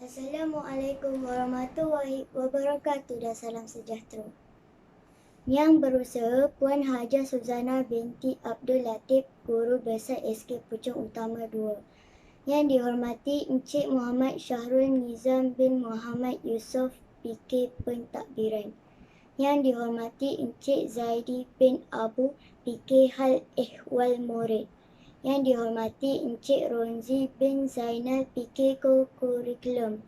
Assalamualaikum warahmatullahi wabarakatuh dan salam sejahtera. Yang berusaha Puan Hajah Suzana binti Abdul Latif, Guru Besar SK Puchong Utama 2. Yang dihormati Encik Muhammad Syahrul Nizam bin Muhammad Yusof PK Pentadbiran. Yang dihormati Encik Zaidi bin Abu PK Hal Ehwal Murid. Yang dihormati Encik Ronzi bin Zainal PK Kurikulum.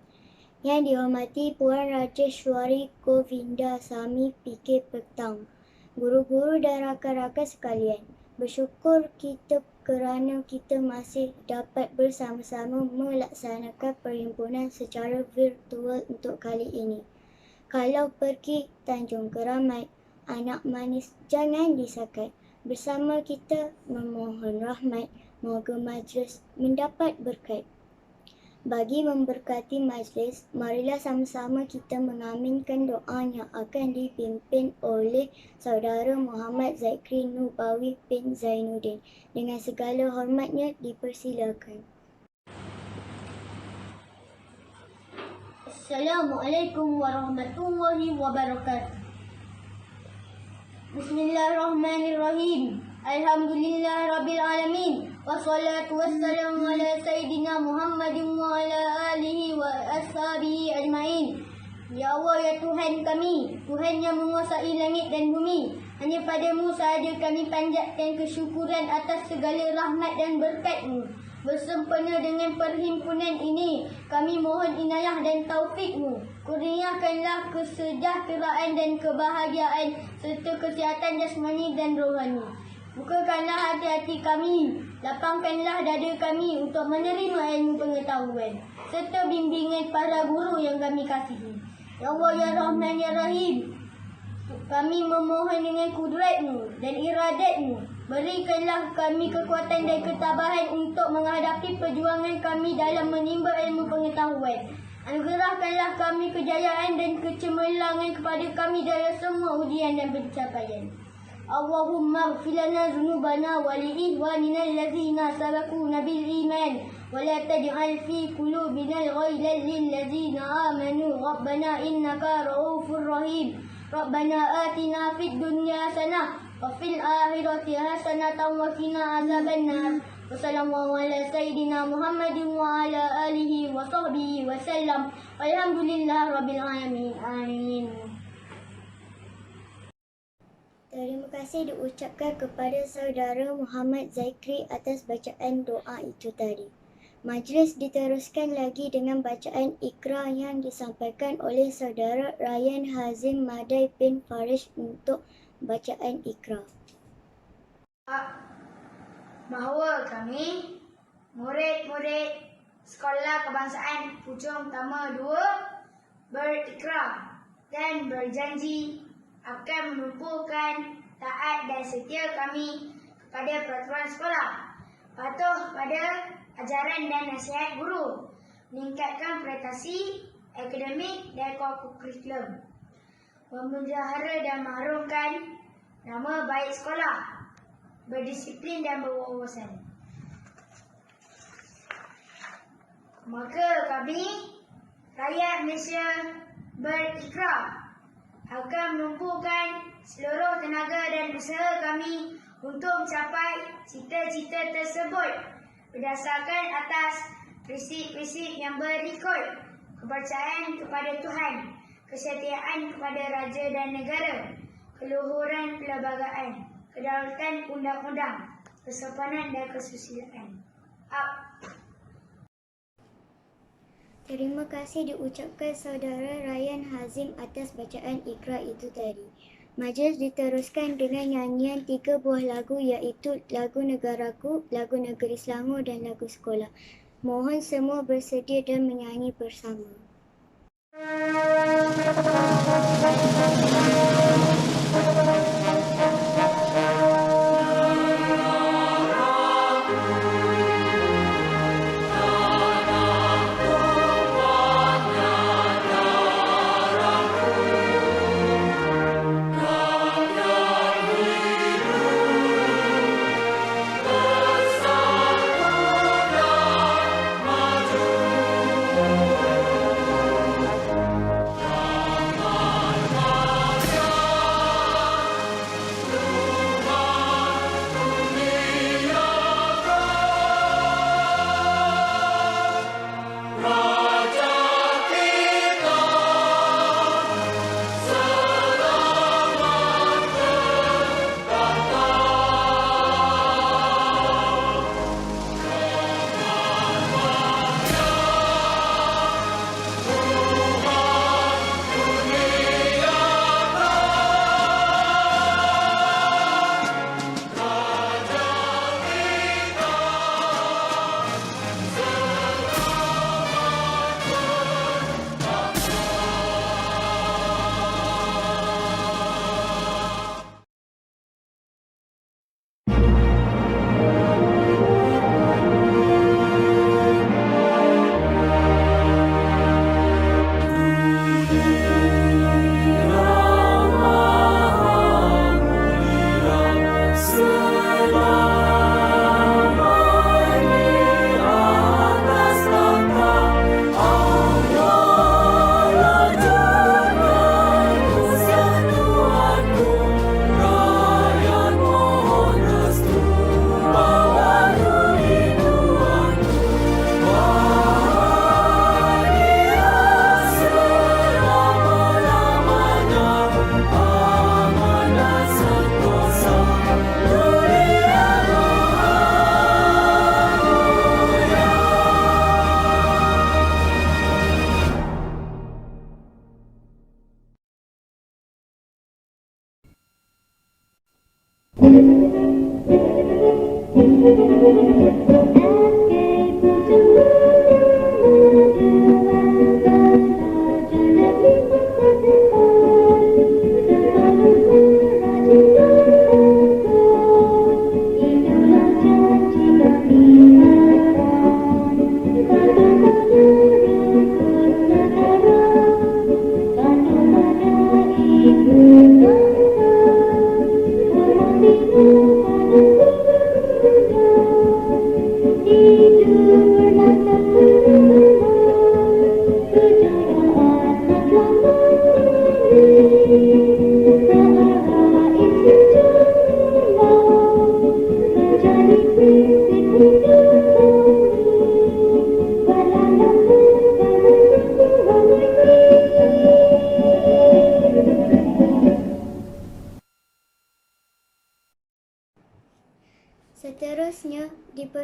Yang dihormati Puan Rajeshwari Govinda Sami PK Petang, guru-guru dan rakan-rakan sekalian. Bersyukur kita kerana kita masih dapat bersama-sama melaksanakan perhimpunan secara virtual untuk kali ini. Kalau pergi Tanjung Keramat, anak manis jangan disakat. Bersama kita memohon rahmat, moga majlis mendapat berkat. Bagi memberkati majlis, marilah sama-sama kita mengaminkan doa yang akan dipimpin oleh Saudara Muhammad Zaikri Nubawi bin Zainuddin. Dengan segala hormatnya dipersilakan. Assalamualaikum warahmatullahi wabarakatuh. Bismillahirrahmanirrahim. Alhamdulillah Rabbil Alamin. Wassalatu wassalamu ala Sayyidina Muhammadin wa ala alihi wa ashabihi ajma'in. Ya Allah, ya Tuhan kami, Tuhan yang menguasai langit dan bumi, hanya padamu sahaja kami panjatkan kesyukuran atas segala rahmat dan berkat-Mu. Bersempena dengan perhimpunan ini, kami mohon inayah dan taufik-Mu. Kurniakanlah kesejahteraan dan kebahagiaan serta kesihatan jasmani dan rohani. Bukakanlah hati-hati kami, lapangkanlah dada kami untuk menerima ilmu pengetahuan serta bimbingan para guru yang kami kasihi. Ya Allah, ya Rahman, ya Rahim, kami memohon dengan kudrat-Mu dan iradat-Mu, berikanlah kami kekuatan dan ketabahan untuk menghadapi perjuangan kami dalam menimba ilmu pengetahuan. Anugerahkanlah kami kejayaan dan kecemerlangan kepada kami dalam semua ujian dan pencapaian. Allahumma ighfir lana dhunubana wa li ikhwanina allazina sabaquna bil iman wa la taj'al fi qulubina ghailan lil ladzina amanu rabbana innaka ra'ufur rahim. Rabbana atina fid dunya hasanah wa fil akhirati hasanatan wa qina azabannar. Wassalamu ala sayyidina Muhammadin wa ala alihi wa sahbihi wa sallam. Alhamdulillah Rabbil Alamin. Amin. Terima kasih diucapkan kepada Saudara Muhammad Zaikri atas bacaan doa itu tadi. Majlis diteruskan lagi dengan bacaan Iqra yang disampaikan oleh Saudara Ryan Hazim Madai bin Farish untuk bacaan Iqra. Bahawa kami, murid-murid Sekolah Kebangsaan Puchong Utama 2 berikrar dan berjanji akan menumpukan taat dan setia kami kepada peraturan sekolah, patuh pada ajaran dan nasihat guru, meningkatkan prestasi akademik dan kurikulum, memelihara dan mengharumkan nama baik sekolah, berdisiplin dan berwawasan. Maka kami, rakyat Malaysia, berikrar akan menumpukan seluruh tenaga dan usaha kami untuk mencapai cita-cita tersebut berdasarkan atas prinsip-prinsip yang berikut: kepercayaan kepada Tuhan, kesetiaan kepada raja dan negara, keluhuran perlembagaan, kedaulatan undang-undang, kesopanan dan kesusilaan. Terima kasih diucapkan Saudara Ryan Hazim atas bacaan Iqra itu tadi. Majlis diteruskan dengan nyanyian 3 buah lagu iaitu lagu Negaraku, lagu Negeri Selangor dan lagu sekolah. Mohon semua bersedia dan menyanyi bersama.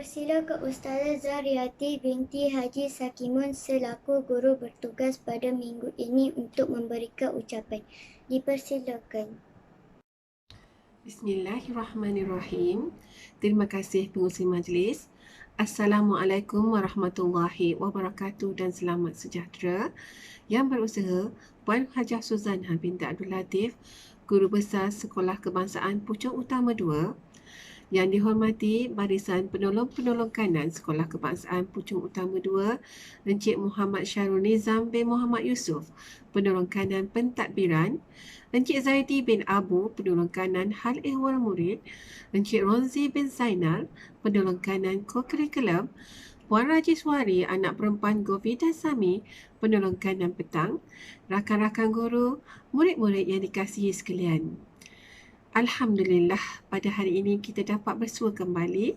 Dipersilakan Ustazah Zariati binti Haji Sakimun selaku guru bertugas pada minggu ini untuk memberikan ucapan. Dipersilakan. Bismillahirrahmanirrahim. Terima kasih pengurusi majlis. Assalamualaikum warahmatullahi wabarakatuh dan selamat sejahtera. Yang berusaha Puan Hajah Suzana binti Abdul Latif, Guru Besar Sekolah Kebangsaan Puchong Utama 2. Yang dihormati Barisan Penolong-Penolong Kanan Sekolah Kebangsaan Puchong Utama 2, Encik Muhammad Syarul Nizam bin Muhammad Yusof, Penolong Kanan Pentadbiran, Encik Zaidi bin Abu, Penolong Kanan Hal Ehwal Murid, Encik Ronzi bin Zainal, Penolong Kanan Co-Curriculum, Puan Rajiswari, anak perempuan Govida Sami, Penolong Kanan Petang, rakan-rakan guru, murid-murid yang dikasihi sekalian. Alhamdulillah, pada hari ini kita dapat bersua kembali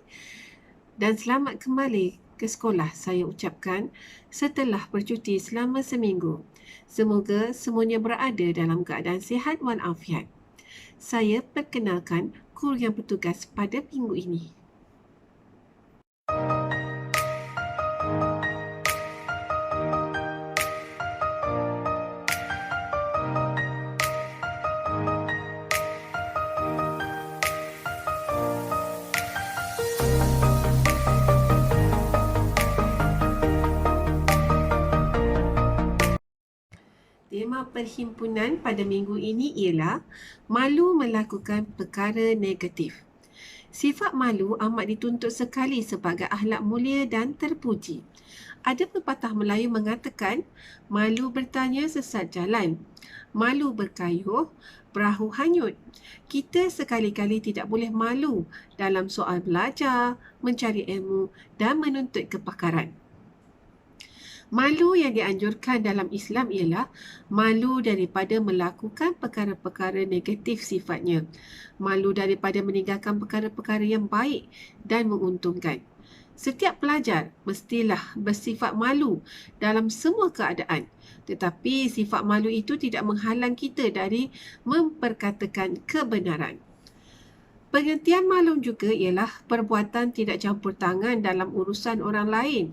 dan selamat kembali ke sekolah saya ucapkan setelah bercuti selama seminggu. Semoga semuanya berada dalam keadaan sihat walafiat. Saya perkenalkan guru yang bertugas pada minggu ini. Tema perhimpunan pada minggu ini ialah malu melakukan perkara negatif. Sifat malu amat dituntut sekali sebagai akhlak mulia dan terpuji. Ada pepatah Melayu mengatakan, malu bertanya sesat jalan, malu berkayuh, perahu hanyut. Kita sekali-kali tidak boleh malu dalam soal belajar, mencari ilmu dan menuntut kepakaran. Malu yang dianjurkan dalam Islam ialah malu daripada melakukan perkara-perkara negatif sifatnya. Malu daripada meninggalkan perkara-perkara yang baik dan menguntungkan. Setiap pelajar mestilah bersifat malu dalam semua keadaan. Tetapi sifat malu itu tidak menghalang kita dari memperkatakan kebenaran. Pengertian malu juga ialah perbuatan tidak campur tangan dalam urusan orang lain,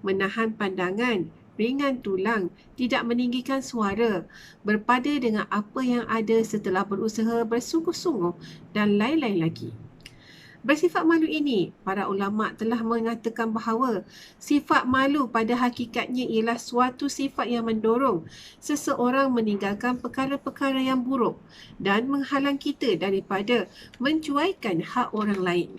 menahan pandangan, ringan tulang, tidak meninggikan suara, berpada dengan apa yang ada setelah berusaha bersungguh-sungguh dan lain-lain lagi. Bersifat malu ini, para ulama telah mengatakan bahawa sifat malu pada hakikatnya ialah suatu sifat yang mendorong seseorang meninggalkan perkara-perkara yang buruk dan menghalang kita daripada mencuaikan hak orang lain.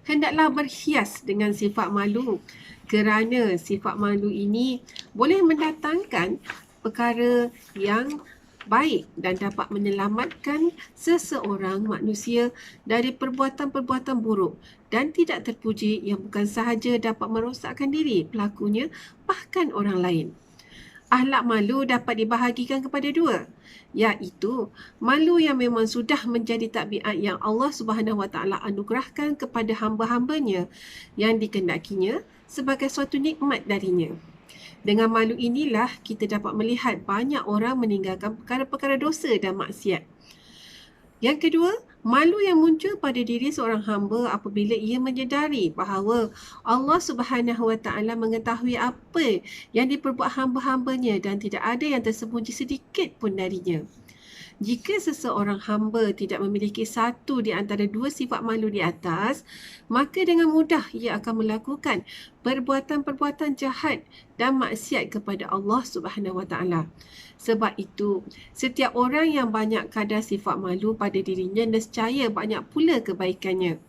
Hendaklah berhias dengan sifat malu kerana sifat malu ini boleh mendatangkan perkara yang baik dan dapat menyelamatkan seseorang manusia dari perbuatan-perbuatan buruk dan tidak terpuji yang bukan sahaja dapat merosakkan diri pelakunya, bahkan orang lain. Akhlak malu dapat dibahagikan kepada dua, iaitu malu yang memang sudah menjadi tabiat yang Allah Subhanahu Wa Taala anugerahkan kepada hamba-hambanya yang dikehendakinya sebagai suatu nikmat darinya. Dengan malu inilah kita dapat melihat banyak orang meninggalkan perkara-perkara dosa dan maksiat. Yang kedua, malu yang muncul pada diri seorang hamba apabila ia menyedari bahawa Allah Subhanahu Wa Taala mengetahui apa yang diperbuat hamba-hambanya dan tidak ada yang tersembunyi sedikit pun darinya. Jika seseorang hamba tidak memiliki satu di antara dua sifat malu di atas, maka dengan mudah ia akan melakukan perbuatan-perbuatan jahat dan maksiat kepada Allah Subhanahu Wa Taala. Sebab itu, setiap orang yang banyak kadar sifat malu pada dirinya nescaya banyak pula kebaikannya.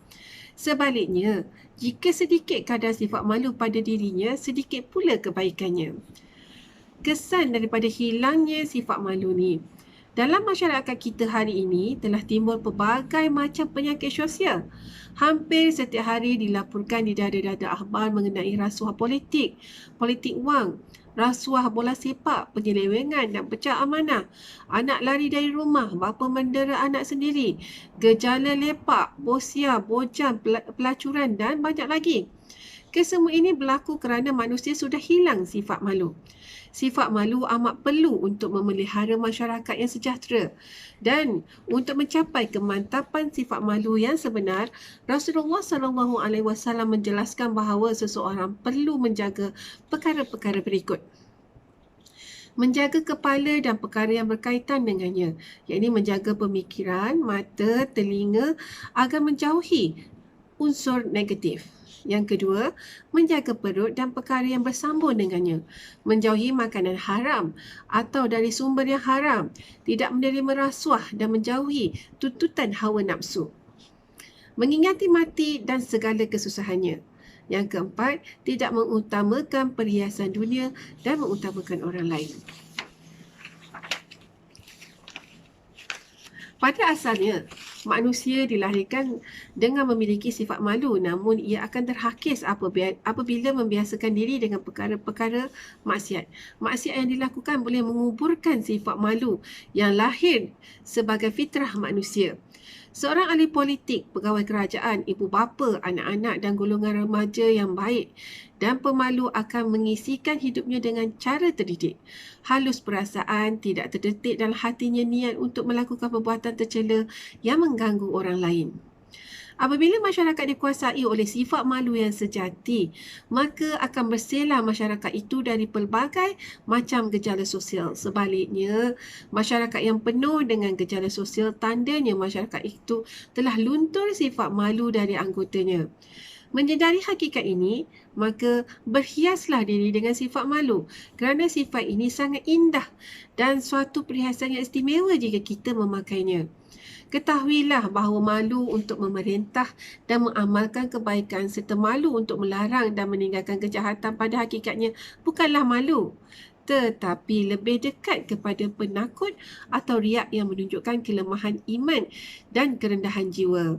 Sebaliknya, jika sedikit kadar sifat malu pada dirinya, sedikit pula kebaikannya. Kesan daripada hilangnya sifat malu ni. Dalam masyarakat kita hari ini telah timbul pelbagai macam penyakit sosial. Hampir setiap hari dilaporkan di dada-dada akhbar mengenai rasuah politik, politik wang, rasuah bola sepak, penyelewengan dan pecah amanah, anak lari dari rumah, bapa mendera anak sendiri, gejala lepak, bosia, bojam, pelacuran dan banyak lagi. Kesemua ini berlaku kerana manusia sudah hilang sifat malu. Sifat malu amat perlu untuk memelihara masyarakat yang sejahtera. Dan untuk mencapai kemantapan sifat malu yang sebenar, Rasulullah SAW menjelaskan bahawa seseorang perlu menjaga perkara-perkara berikut. Menjaga kepala dan perkara yang berkaitan dengannya, iaitu menjaga pemikiran, mata, telinga agar menjauhi unsur negatif. Yang kedua, menjaga perut dan perkara yang bersambung dengannya. Menjauhi makanan haram atau dari sumber yang haram. Tidak menerima rasuah dan menjauhi tuntutan hawa nafsu. Mengingati mati dan segala kesusahannya. Yang keempat, tidak mengutamakan perhiasan dunia dan mengutamakan orang lain. Pada asalnya, manusia dilahirkan dengan memiliki sifat malu, namun ia akan terhakis apabila membiasakan diri dengan perkara-perkara maksiat. Maksiat yang dilakukan boleh menguburkan sifat malu yang lahir sebagai fitrah manusia. Seorang ahli politik, pegawai kerajaan, ibu bapa, anak-anak dan golongan remaja yang baik dan pemalu akan mengisikan hidupnya dengan cara terdidik. Halus perasaan, tidak terdetik dalam hatinya niat untuk melakukan perbuatan tercela yang mengganggu orang lain. Apabila masyarakat dikuasai oleh sifat malu yang sejati, maka akan bersihlah masyarakat itu dari pelbagai macam gejala sosial. Sebaliknya, masyarakat yang penuh dengan gejala sosial tandanya masyarakat itu telah luntur sifat malu dari anggotanya. Menyedari hakikat ini, maka berhiaslah diri dengan sifat malu kerana sifat ini sangat indah dan suatu perhiasan yang istimewa jika kita memakainya. Ketahuilah bahawa malu untuk memerintah dan mengamalkan kebaikan serta malu untuk melarang dan meninggalkan kejahatan pada hakikatnya bukanlah malu, tetapi lebih dekat kepada penakut atau riak yang menunjukkan kelemahan iman dan kerendahan jiwa.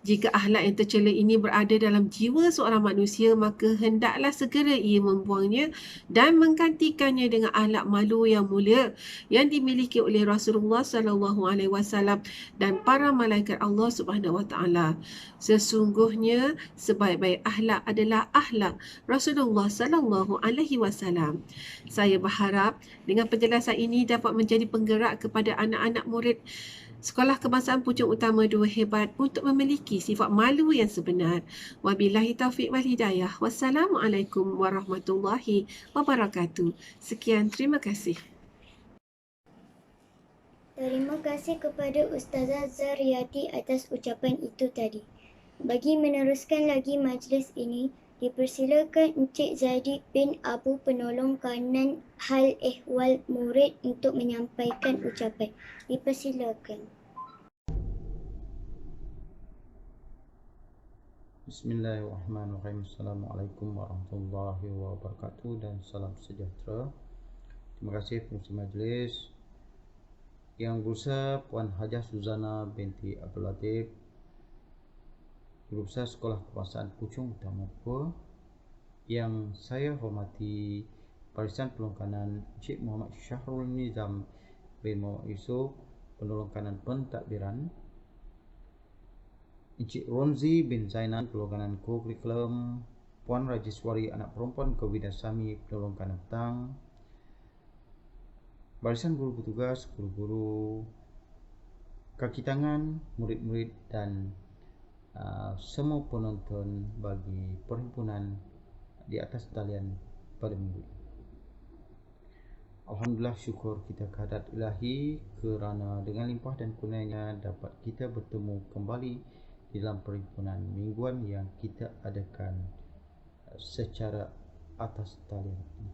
Jika akhlak yang tercela ini berada dalam jiwa seorang manusia, maka hendaklah segera ia membuangnya dan menggantikannya dengan akhlak malu yang mulia yang dimiliki oleh Rasulullah SAW dan para malaikat Allah Subhanahu Wa Taala. Sesungguhnya sebaik-baik akhlak adalah akhlak Rasulullah SAW. Saya berharap dengan penjelasan ini dapat menjadi penggerak kepada anak-anak murid Sekolah Kebangsaan Puchong Utama 2 Hebat untuk memiliki sifat malu yang sebenar. Wabillahi taufiq wal hidayah. Wassalamualaikum warahmatullahi wabarakatuh. Sekian, terima kasih. Terima kasih kepada Ustazah Zariyati atas ucapan itu tadi. Bagi meneruskan lagi majlis ini, dipersilakan Encik Zaidi bin Abu penolong kanan hal ehwal murid untuk menyampaikan ucapan. Dipersilakan. Bismillahirrahmanirrahim. Assalamualaikum warahmatullahi wabarakatuh dan salam sejahtera. Terima kasih pengurusi majlis. Yang berusaha Puan Hajah Suzana binti Abdul Latif, Guru Besar Sekolah Kebangsaan Puchong Utama 2. Yang saya hormati Barisan Penolong Kanan Encik Muhammad Syahrul Nizam bin Muhammad Yusof, Penolong Kanan Pentadbiran, Encik Ronzi bin Zainan, Penolong Kanan Kurikulum, Puan Rajiswari Anak Perempuan Kewidasami, Penolong Kanan Petang, barisan guru bertugas, guru-guru, kaki tangan, murid-murid dan semua penonton bagi perhimpunan di atas talian pada minggu ini. Alhamdulillah, syukur kita kehadrat ilahi kerana dengan limpah dan kurnianya dapat kita bertemu kembali di dalam perhimpunan mingguan yang kita adakan secara atas talian ini.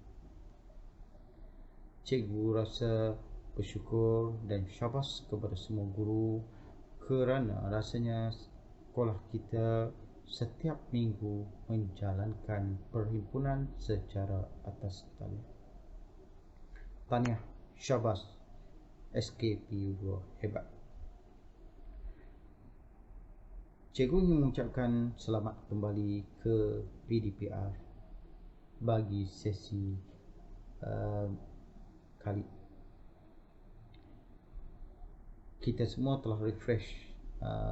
Cikgu rasa bersyukur dan syabas kepada semua guru kerana rasanya sekolah kita setiap minggu menjalankan perhimpunan secara atas talian. Tahniah, syabas, SKPU 2 hebat. Cikgu ingin mengucapkan selamat kembali ke PDPR bagi sesi kali. Kita semua telah refresh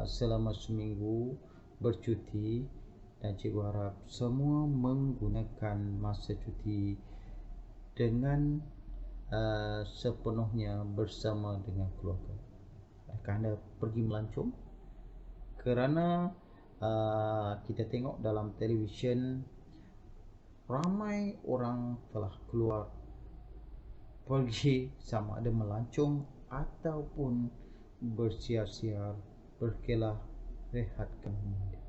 selama seminggu bercuti dan cikgu harap semua menggunakan masa cuti dengan sepenuhnya bersama dengan keluarga. Adakah anda pergi melancong? Kerana kita tengok dalam televisyen ramai orang telah keluar pergi sama ada melancong ataupun bersiar-siar, berkelah, rehatkan minda.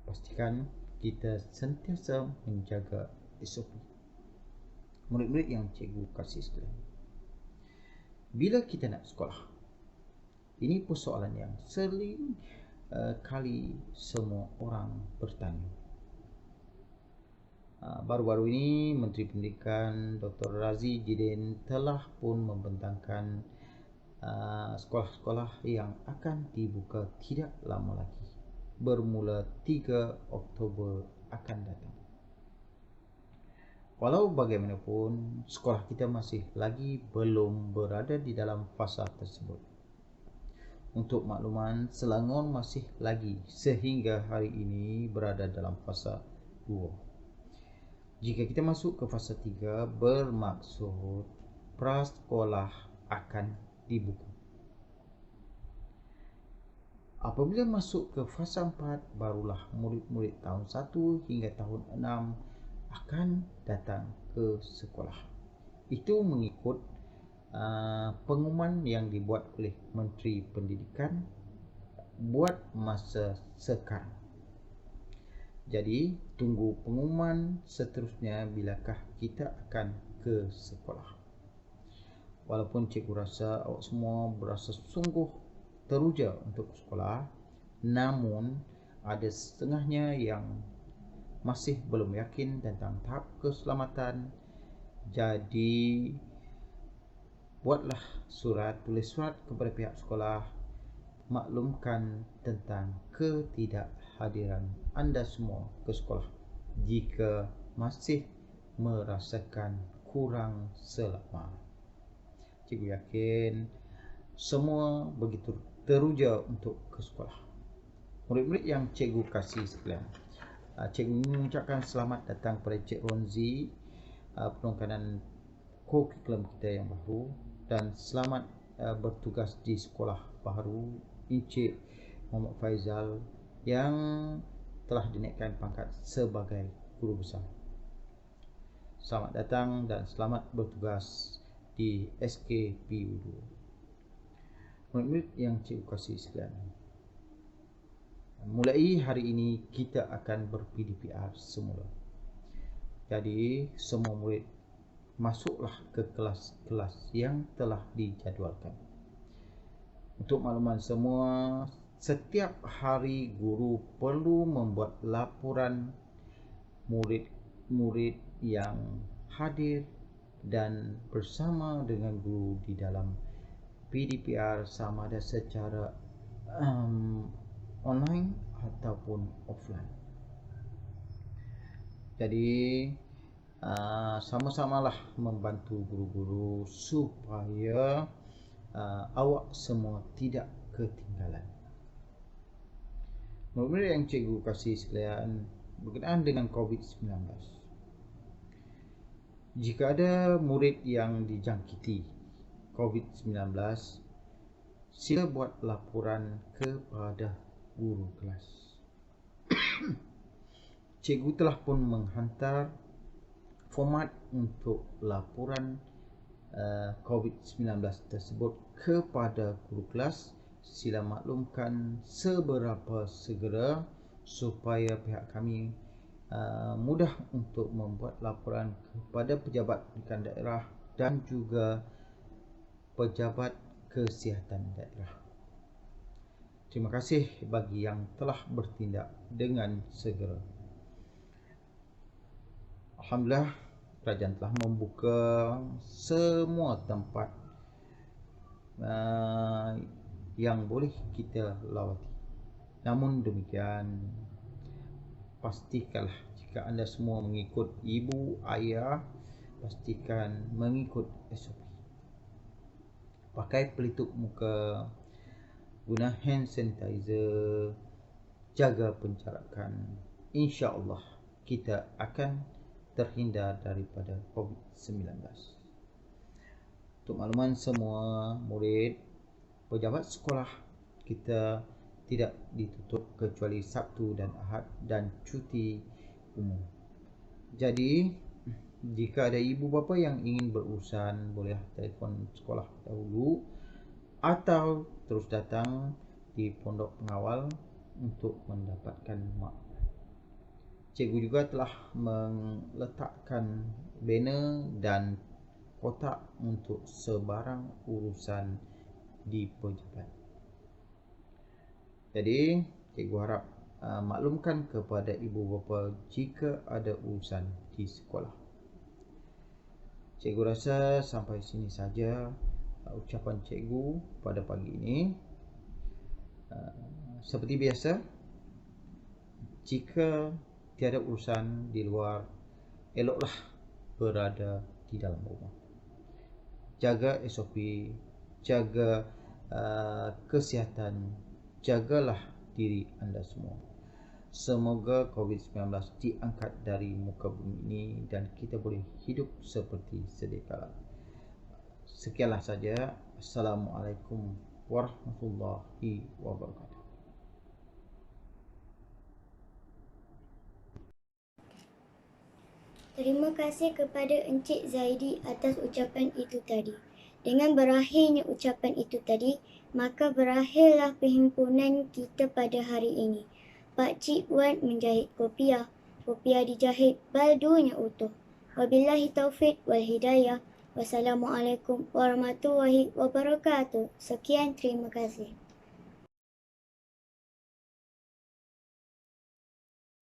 Pastikan kita sentiasa menjaga SOP. Murid-murid yang cikgu kasih sekalian, bila kita nak sekolah, ini persoalan yang sering kali semua orang bertanya. Baru-baru ini Menteri Pendidikan Dr. Razi Jidin telah pun membentangkan sekolah-sekolah yang akan dibuka tidak lama lagi, bermula 3 Oktober akan datang. Walau bagaimanapun, sekolah kita masih lagi belum berada di dalam fasa tersebut. Untuk makluman, Selangor masih lagi sehingga hari ini berada dalam fasa 2. Jika kita masuk ke fasa 3, bermaksud prasekolah akan dibuka. Apabila masuk ke fasa 4, barulah murid-murid tahun 1 hingga tahun 6 akan datang ke sekolah. Itu mengikut pengumuman yang dibuat oleh Menteri Pendidikan buat masa sekarang. Jadi, tunggu pengumuman seterusnya bilakah kita akan ke sekolah. Walaupun cikgu rasa awak semua berasa sungguh teruja untuk sekolah, namun ada setengahnya yang masih belum yakin tentang tahap keselamatan. Jadi, buatlah tulis surat kepada pihak sekolah, maklumkan tentang ketidakhadiran anda semua ke sekolah jika masih merasakan kurang selamat. Cikgu yakin semua begitu teruja untuk ke sekolah. Murid-murid yang cikgu kasih sekalian, cikgu mengucapkan selamat datang kepada Cik Ronzi, penongkanan kurikulum kita yang baru, dan selamat bertugas di sekolah baru Encik Muhammad Faizal yang telah dinaikkan pangkat sebagai guru besar. Selamat datang dan selamat bertugas di SKPU 2. Murid-murid yang cikgu kasih sekalian, mulai hari ini kita akan ber-PDPR semula. Jadi semua murid masuklah ke kelas-kelas yang telah dijadualkan. Untuk makluman semua, setiap hari guru perlu membuat laporan murid-murid yang hadir dan bersama dengan guru di dalam PDPR, sama ada secara online ataupun offline. Jadi sama-samalah membantu guru-guru supaya awak semua tidak ketinggalan. Murid-murid yang cikgu kasih sekalian, berkenaan dengan COVID-19, jika ada murid yang dijangkiti COVID-19, sila buat laporan kepada guru kelas. Cikgu telah pun menghantar format untuk laporan COVID-19 tersebut kepada guru kelas. Sila maklumkan seberapa segera supaya pihak kami mudah untuk membuat laporan kepada pejabat pendidikan daerah dan juga pejabat kesihatan daerah. Terima kasih bagi yang telah bertindak dengan segera. Alhamdulillah, kerajaan telah membuka semua tempat yang boleh kita lawati. Namun demikian, pastikanlah jika anda semua mengikut ibu, ayah, pastikan mengikut SOP. Pakai pelitup muka, guna hand sanitizer, jaga penjarakan. InsyaAllah kita akan terhindar daripada COVID-19. Untuk makluman semua murid, pejabat sekolah kita tidak ditutup kecuali Sabtu dan Ahad dan cuti umum. Jadi jika ada ibu bapa yang ingin berurusan, boleh telefon sekolah dahulu atau terus datang di pondok pengawal untuk mendapatkan mak. Cikgu juga telah meletakkan banner dan kotak untuk sebarang urusan di pejabat. Jadi cikgu harap maklumkan kepada ibu bapa jika ada urusan di sekolah. Cikgu rasa sampai sini saja ucapan cikgu pada pagi ini. Seperti biasa, jika tiada urusan di luar, eloklah berada di dalam rumah. Jaga SOP, jaga kesihatan, jagalah diri anda semua. Semoga COVID-19 diangkat dari muka bumi ini dan kita boleh hidup seperti sedia kala. Sekianlah saja. Assalamualaikum warahmatullahi wabarakatuh. Terima kasih kepada Encik Zaidi atas ucapan itu tadi. Dengan berakhirnya ucapan itu tadi, maka berakhirlah perhimpunan kita pada hari ini. Pak Cik Wan menjahit kopiah, kopiah dijahit baldunya utuh. Wabillahi taufiq wal hidayah. Wassalamualaikum warahmatullahi wabarakatuh. Sekian, terima kasih.